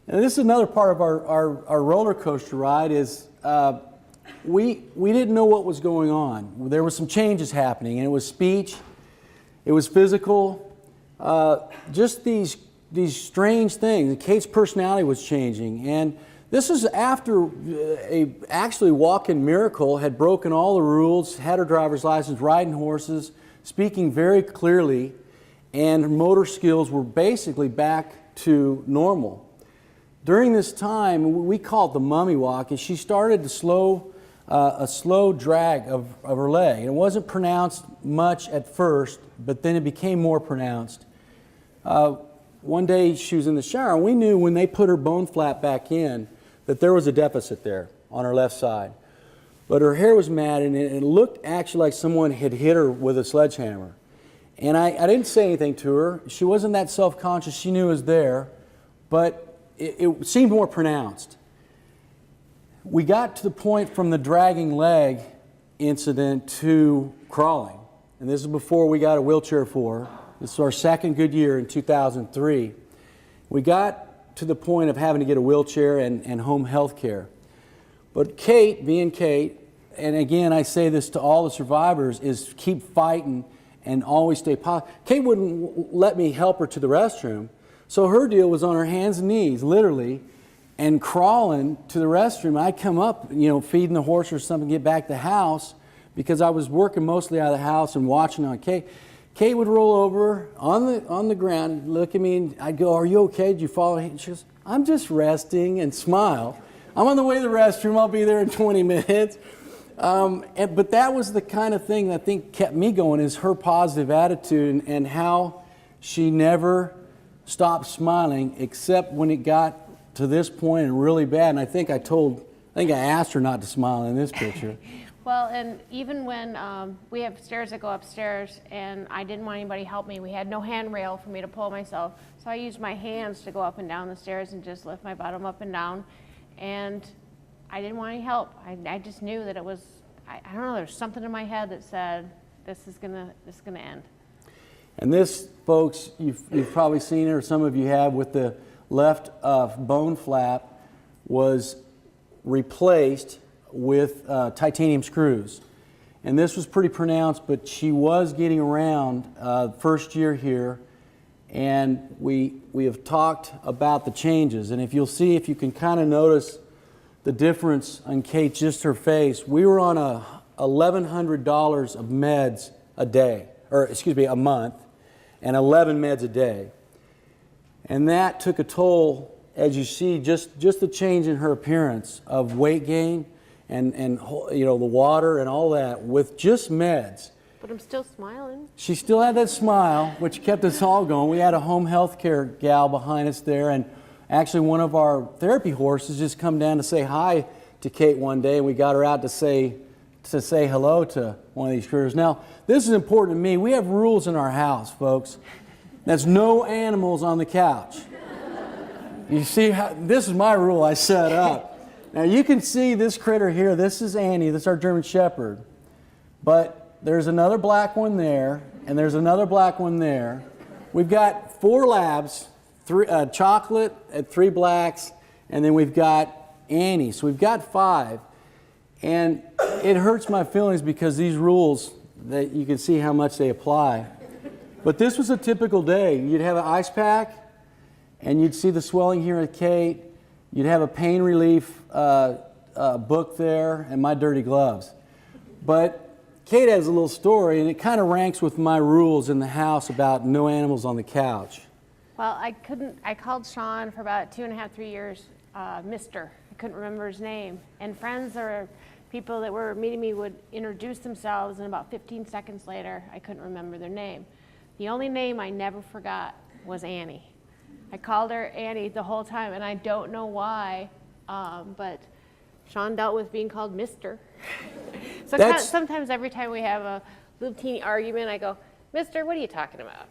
And this is another part of our roller coaster ride is we didn't know what was going on. There were some changes happening, and it was speech, it was physical, just these strange things. Kate's personality was changing, and this is after actually walk-in miracle had broken all the rules, had her driver's license, riding horses, speaking very clearly, and her motor skills were basically back to normal. During this time, we call it the mummy walk, and she started to a slow drag of her leg. And it wasn't pronounced much at first, but then it became more pronounced. One day she was in the shower, and we knew when they put her bone flap back in that there was a deficit there on her left side. But her hair was matted, and it looked actually like someone had hit her with a sledgehammer. And I didn't say anything to her. She wasn't that self-conscious. She knew it was there, but it seemed more pronounced. We got to the point from the dragging leg incident to crawling. And this is before we got a wheelchair for her. This is our second good year in 2003. We got to the point of having to get a wheelchair and home health care. But Kate, being Kate, and again I say this to all the survivors, is keep fighting and always stay positive. Kate wouldn't let me help her to the restroom. So her deal was on her hands and knees, literally, and crawling to the restroom. I'd come up, feeding the horse or something, get back to the house, because I was working mostly out of the house and watching on Kate. Kate would roll over on the ground and look at me, and I'd go, "Are you okay? Did you fall?" And she goes, "I'm just resting," and smile. "I'm on the way to the restroom. I'll be there in 20 minutes. But that was the kind of thing that I think kept me going, is her positive attitude and how she never stopped smiling, except when it got to this point and really bad. And I think I asked her not to smile in this picture. Well, and even when we have stairs that go upstairs, and I didn't want anybody to help me, we had no handrail for me to pull myself, so I used my hands to go up and down the stairs and just lift my bottom up and down, and I didn't want any help. I just knew that it was, I don't know, there's something in my head that said, this is gonna end. And this, folks, you've probably seen it, or some of you have, with the left bone flap was replaced with titanium screws. And this was pretty pronounced, but she was getting around first year here, and we have talked about the changes. And if you can kind of notice the difference on Kate, just her face, we were on $1,100 of meds a month, and 11 meds a day. And that took a toll, as you see, just the change in her appearance of weight gain and the water and all that with just meds. But I'm still smiling. She still had that smile, which kept us all going. We had a home health care gal behind us there, and actually one of our therapy horses just come down to say hi to Kate one day, and we got her out to say hello to one of these critters. Now, this is important to me. We have rules in our house, folks. That's no animals on the couch. You see, this is my rule I set up. Now, you can see this critter here. This is Annie. This is our German Shepherd. But there's another black one there, and there's another black one there. We've got 4 labs, 3 chocolate and 3 blacks, and then we've got Annie. So we've got 5. And it hurts my feelings because these rules, that you can see how much they apply. But this was a typical day. You'd have an ice pack, and you'd see the swelling here at Kate. You'd have a pain relief book there, and my dirty gloves. But Kate has a little story, and it kind of ranks with my rules in the house about no animals on the couch. Well, I called Shawn for about 2.5, 3 years, Mr. I couldn't remember his name. And friends or people that were meeting me would introduce themselves, and about 15 seconds later, I couldn't remember their name. The only name I never forgot was Annie. I called her Annie the whole time, and I don't know why, but Shawn dealt with being called Mr. So sometimes every time we have a little teeny argument, I go, "Mister, what are you talking about?"